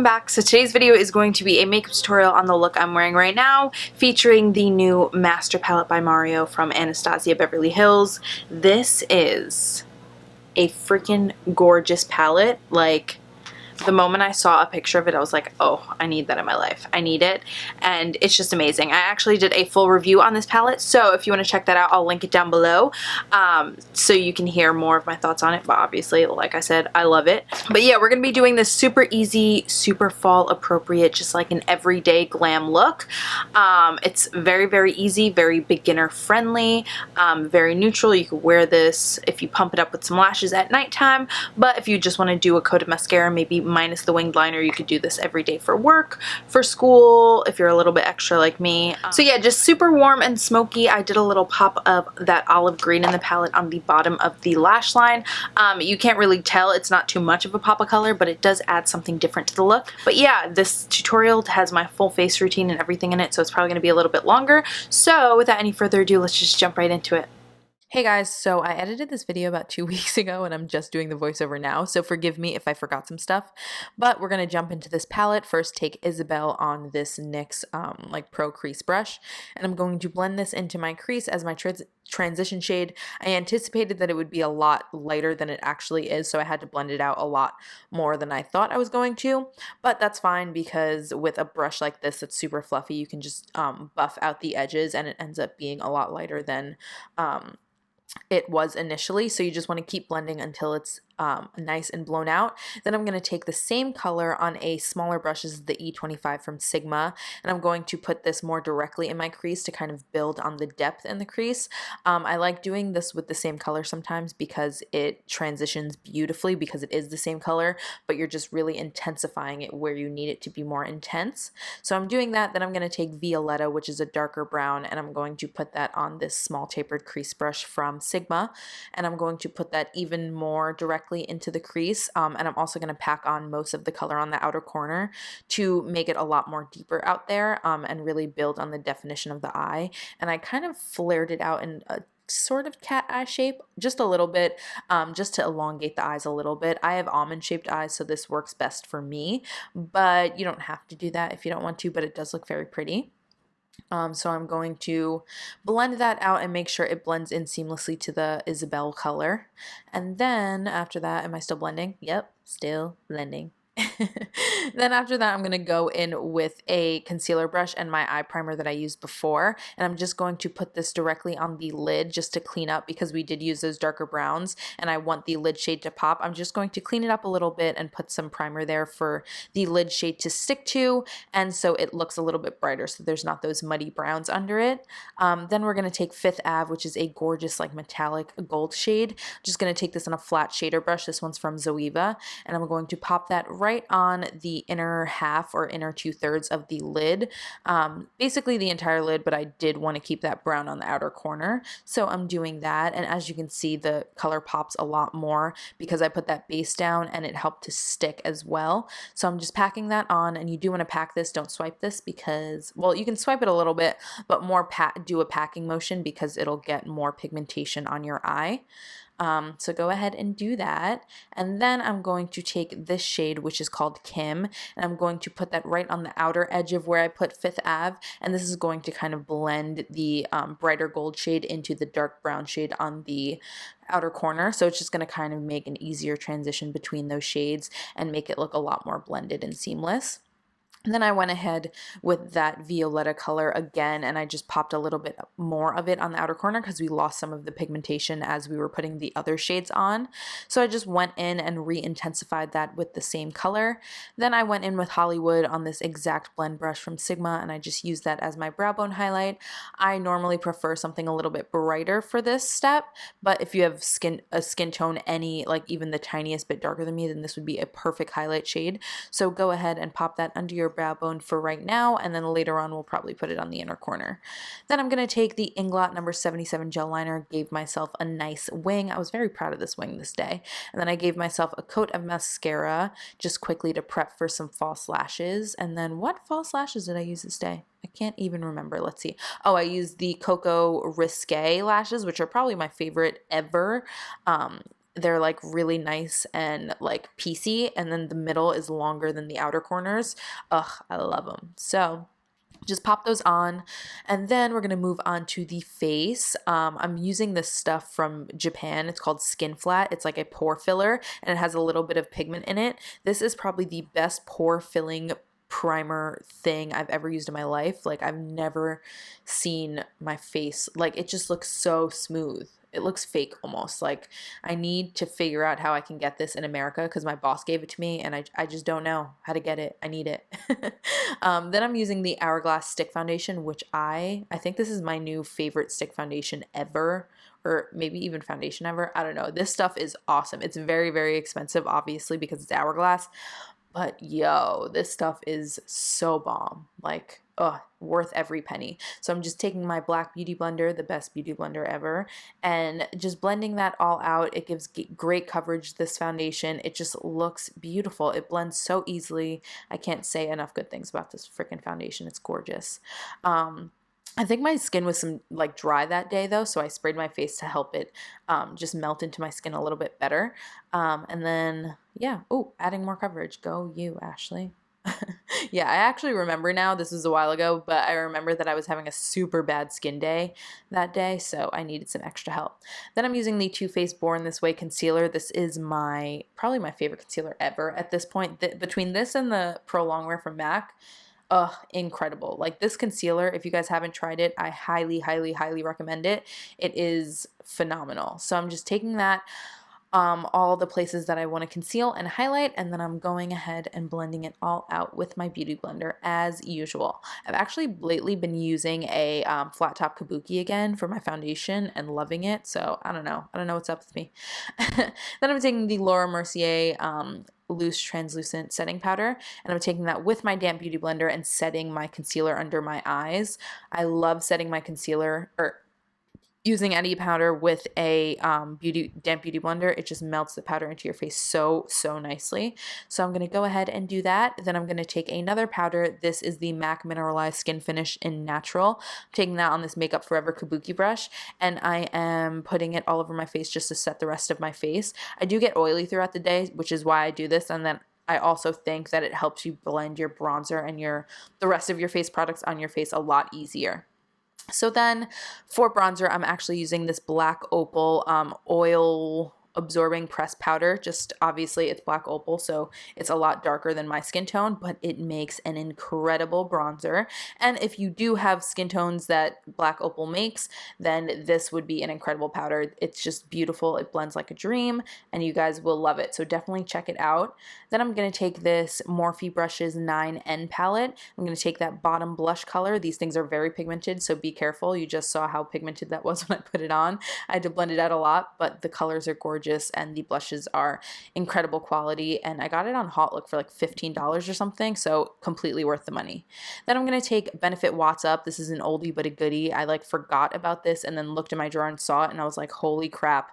welcome back. So today's video is going to be a makeup tutorial on the look I'm wearing right now, featuring the new Master Palette by Mario from Anastasia Beverly Hills. This is a freaking gorgeous palette. Like, the moment I saw a picture of it, I was like, oh, I need that in my life. I need it. And it's just amazing. I actually did a full review on this palette, so if you want to check that out, I'll link it down below so you can hear more of my thoughts on it. But obviously, like I said, I love it. But yeah, we're going to be doing this super easy, super fall appropriate, just like an everyday glam look. It's very, very easy, very beginner friendly, very neutral. You can wear this if you pump it up with some lashes at nighttime, but if you just want to do a coat of mascara, maybe minus the winged liner, you could do this every day for work, for school, if you're a little bit extra like me. So yeah, just super warm and smoky. I did a little pop of that olive green in the palette on the bottom of the lash line. You can't really tell, it's not too much of a pop of color, but it does add something different to the look. But yeah, this tutorial has my full face routine and everything in it, so it's probably going to be a little bit longer. So without any further ado, let's just jump right into it. Hey guys, so I edited this video about 2 weeks ago and I'm just doing the voiceover now, so forgive me if I forgot some stuff, but we're going to jump into this palette. First, take Isabel on this NYX like Pro Crease brush, and I'm going to blend this into my crease as my transition shade. I anticipated that it would be a lot lighter than it actually is, so I had to blend it out a lot more than I thought I was going to, but that's fine because with a brush like this that's super fluffy, you can just buff out the edges and it ends up being a lot lighter than it was initially. So you just want to keep blending until it's nice and blown out. Then I'm going to take the same color on a smaller brush, as the E25 from Sigma, and I'm going to put this more directly in my crease to kind of build on the depth in the crease. I like doing this with the same color sometimes because it transitions beautifully because it is the same color, but you're just really intensifying it where you need it to be more intense. So I'm doing that. Then I'm going to take Violetta, which is a darker brown, and I'm going to put that on this small tapered crease brush from Sigma, and I'm going to put that even more directly into the crease, and I'm also going to pack on most of the color on the outer corner to make it a lot more deeper out there, and really build on the definition of the eye. And I kind of flared it out in a sort of cat eye shape, just a little bit, just to elongate the eyes a little bit. I have almond shaped eyes, so this works best for me, but you don't have to do that if you don't want to, but it does look very pretty. So I'm going to blend that out and make sure it blends in seamlessly to the Isabel color. And then after that, am I still blending? Yep, still blending. Then after that, I'm going to go in with a concealer brush and my eye primer that I used before, and I'm just going to put this directly on the lid just to clean up, because we did use those darker browns and I want the lid shade to pop. I'm just going to clean it up a little bit and put some primer there for the lid shade to stick to, and so it looks a little bit brighter, so there's not those muddy browns under it. Then we're going to take Fifth Ave, which is a gorgeous like metallic gold shade. I'm just going to take this on a flat shader brush. This one's from Zoeva, and I'm going to pop that right on the inner half or inner 2/3 of the lid, basically the entire lid, but I did want to keep that brown on the outer corner, so I'm doing that. And as you can see, the color pops a lot more because I put that base down and it helped to stick as well. So I'm just packing that on, and you do want to pack this, don't swipe this, because, well, you can swipe it a little bit, but more do a packing motion because it'll get more pigmentation on your eye. So go ahead and do that. And then I'm going to take this shade, which is called Kim, and I'm going to put that right on the outer edge of where I put Fifth Ave. And this is going to kind of blend the brighter gold shade into the dark brown shade on the outer corner. So it's just going to kind of make an easier transition between those shades and make it look a lot more blended and seamless. And then I went ahead with that Violetta color again, and I just popped a little bit more of it on the outer corner because we lost some of the pigmentation as we were putting the other shades on. So I just went in and re-intensified that with the same color. Then I went in with Hollywood on this exact blend brush from Sigma, and I just used that as my brow bone highlight. I normally prefer something a little bit brighter for this step, but if you have a skin tone any, like even the tiniest bit darker than me, then this would be a perfect highlight shade. So go ahead and pop that under your brow bone for right now, and then later on we'll probably put it on the inner corner. Then I'm going to take the Inglot number 77 gel liner, gave myself a nice wing. I was very proud of this wing this day. And then I gave myself a coat of mascara just quickly to prep for some false lashes. And then what false lashes did I use this day? I can't even remember. Let's see. Oh, I used the Koko Risque lashes, which are probably my favorite ever. they're like really nice and like piecey, and then the middle is longer than the outer corners. Ugh, I love them. So just pop those on, and then we're going to move on to the face. I'm using this stuff from Japan. It's called Skin Flat. It's like a pore filler, and it has a little bit of pigment in it. This is probably the best pore filling primer thing I've ever used in my life. Like, I've never seen my face, like, it just looks so smooth. It looks fake almost. Like, I need to figure out how I can get this in America because my boss gave it to me and I just don't know how to get it. I need it. Then I'm using the Hourglass stick foundation, which I think this is my new favorite stick foundation ever, or maybe even foundation ever. I don't know. This stuff is awesome. It's very, very expensive, obviously, because it's Hourglass. But yo, this stuff is so bomb. Like, worth every penny. So I'm just taking my black beauty blender, the best beauty blender ever, and just blending that all out. It gives great coverage, this foundation. It just looks beautiful. It blends so easily. I can't say enough good things about this freaking foundation. It's gorgeous. I think my skin was like dry that day though, so I sprayed my face to help it just melt into my skin a little bit better. And then, yeah, adding more coverage. Go you, Ashley. Yeah, I actually remember now, this was a while ago, but I remember that I was having a super bad skin day that day, so I needed some extra help. Then I'm using the Too Faced Born This Way concealer. This is probably my favorite concealer ever at this point. Between this and the Pro Longwear from MAC, incredible. Like, this concealer, if you guys haven't tried it, I highly, highly, highly recommend it. It is phenomenal. So I'm just taking that, all the places that I want to conceal and highlight, and then I'm going ahead and blending it all out with my beauty blender as usual. I've actually lately been using a flat top kabuki again for my foundation and loving it, so I don't know what's up with me. Then I'm taking the Laura Mercier loose translucent setting powder, and I'm taking that with my damp beauty blender and setting my concealer under my eyes. I love setting my concealer, or using any powder with a damp beauty blender. It just melts the powder into your face so nicely. So I'm going to go ahead and do that. Then I'm going to take another powder. This is the MAC Mineralize Skin Finish in Natural. I'm taking that on this Makeup Forever kabuki brush, and I am putting it all over my face just to set the rest of my face. I do get oily throughout the day, which is why I do this, and then I also think that it helps you blend your bronzer and the rest of your face products on your face a lot easier. So then for bronzer, I'm actually using this black opal oil absorbing pressed powder. Just obviously it's black opal, so it's a lot darker than my skin tone, but it makes an incredible bronzer. And if you do have skin tones that black opal makes, then this would be an incredible powder. It's just beautiful. It blends like a dream, and you guys will love it. So definitely check it out. Then I'm going to take this Morphe Brushes 9N palette. I'm going to take that bottom blush color. These things are very pigmented, so be careful. You just saw how pigmented that was when I put it on. I had to blend it out a lot, but the colors are gorgeous and the blushes are incredible quality, and I got it on HauteLook for like $15 or something, so completely worth the money. Then I'm going to take Benefit Watts Up. This is an oldie but a goodie. I like forgot about this and then looked in my drawer and saw it, and I was like, holy crap,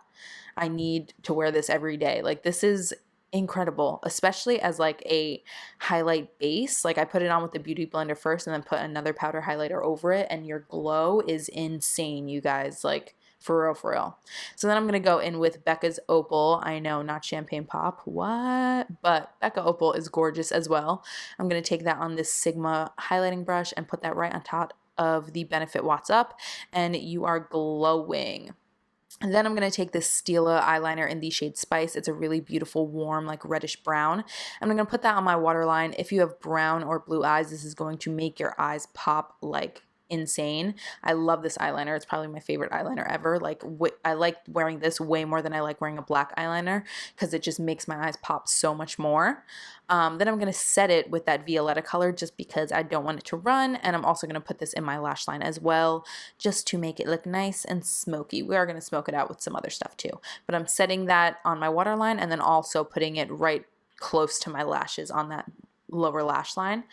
I need to wear this every day. Like, this is incredible, especially as like a highlight base. Like, I put it on with the beauty blender first and then put another powder highlighter over it, and your glow is insane, you guys. Like, for real, for real. So then I'm going to go in with Becca's Opal. I know, not Champagne Pop. What? But Becca Opal is gorgeous as well. I'm going to take that on this Sigma highlighting brush and put that right on top of the Benefit Watts Up, and you are glowing. And then I'm going to take this Stila eyeliner in the shade Spice. It's a really beautiful, warm, like reddish brown. I'm going to put that on my waterline. If you have brown or blue eyes, this is going to make your eyes pop like insane. I love this eyeliner. It's probably my favorite eyeliner ever. Like, I like wearing this way more than I like wearing a black eyeliner because it just makes my eyes pop so much more. Then I'm going to set it with that Violetta color just because I don't want it to run, and I'm also going to put this in my lash line as well just to make it look nice and smoky. We are going to smoke it out with some other stuff too, but I'm setting that on my waterline and then also putting it right close to my lashes on that lower lash line.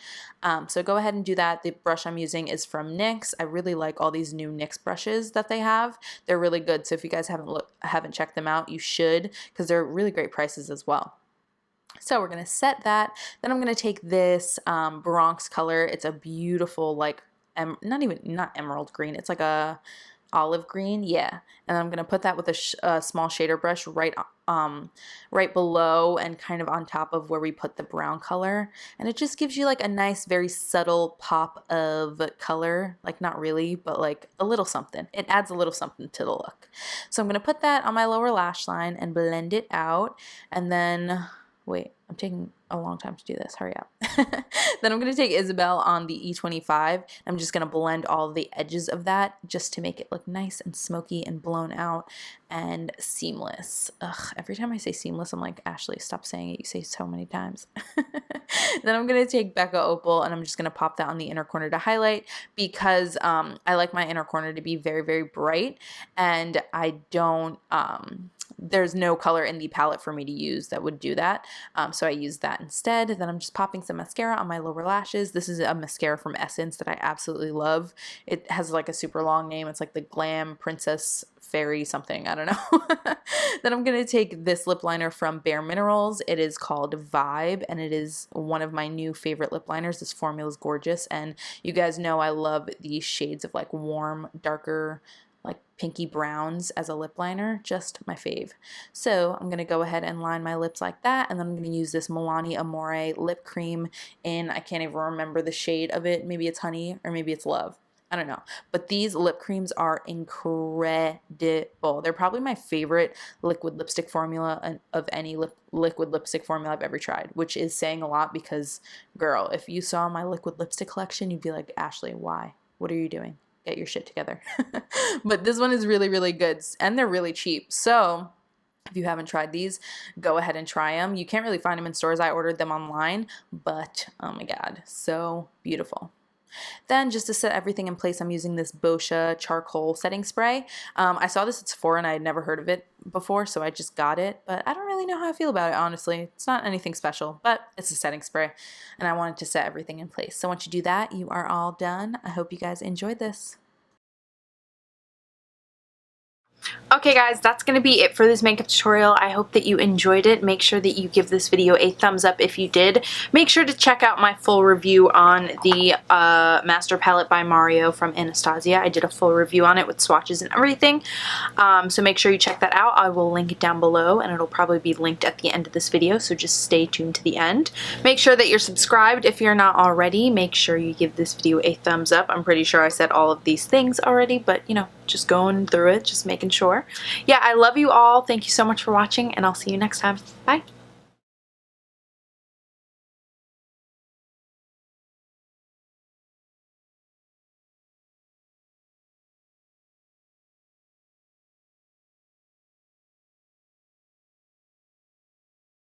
So go ahead and do that. The brush I'm using is from NYX. I really like all these new NYX brushes that they have. They're really good. So if you guys haven't checked them out, you should, because they're really great prices as well. So we're going to set that. Then I'm going to take this Bronx color. It's a beautiful, like, not emerald green. It's like a olive green, yeah. And I'm gonna put that with a small shader brush right below and kind of on top of where we put the brown color, and it just gives you like a nice, very subtle pop of color. Like not really, but like a little something. It adds a little something to the look. So I'm gonna put that on my lower lash line and blend it out, and then wait, I'm taking a long time to do this. Hurry up. Then I'm going to take Isabel on the E25. I'm just going to blend all the edges of that just to make it look nice and smoky and blown out and seamless. Ugh, every time I say seamless, I'm like, Ashley, stop saying it. You say it so many times. Then I'm going to take Becca Opal and I'm just going to pop that on the inner corner to highlight because I like my inner corner to be very, very bright, and I don't... there's no color in the palette for me to use that would do that. So I use that instead. Then I'm just popping some mascara on my lower lashes. This is a mascara from Essence that I absolutely love. It has like a super long name. It's like the Glam Princess Fairy something. I don't know. Then I'm going to take this lip liner from Bareminerals. It is called Vibe, and it is one of my new favorite lip liners. This formula is gorgeous, and you guys know I love these shades of like warm, darker, like pinky browns as a lip liner, just my fave. So I'm going to go ahead and line my lips like that, and then I'm going to use this Milani Amore lip cream in, I can't even remember the shade of it, maybe it's Honey or maybe it's Love. I don't know. But these lip creams are incredible. They're probably my favorite liquid lipstick formula of any liquid lipstick formula I've ever tried, which is saying a lot because, girl, if you saw my liquid lipstick collection, you'd be like, Ashley, why? What are you doing? Get your shit together. But this one is really, really good, and they're really cheap. So if you haven't tried these, go ahead and try them. You can't really find them in stores. I ordered them online, but oh my God, so beautiful. Then just to set everything in place, I'm using this Boscia charcoal setting spray. I saw this at Sephora and I had never heard of it before, so I just got it, but I don't really know how I feel about it, honestly. It's not anything special, but it's a setting spray, and I wanted to set everything in place. So once you do that, you are all done. I hope you guys enjoyed this. Okay guys, that's going to be it for this makeup tutorial. I hope that you enjoyed it. Make sure that you give this video a thumbs up if you did. Make sure to check out my full review on the Master Palette by Mario from Anastasia. I did a full review on it with swatches and everything. So make sure you check that out. I will link it down below, and it'll probably be linked at the end of this video, so just stay tuned to the end. Make sure that you're subscribed if you're not already. Make sure you give this video a thumbs up. I'm pretty sure I said all of these things already, but you know, just going through it, just making sure. Yeah, I love you all. Thank you so much for watching, and I'll see you next time. Bye.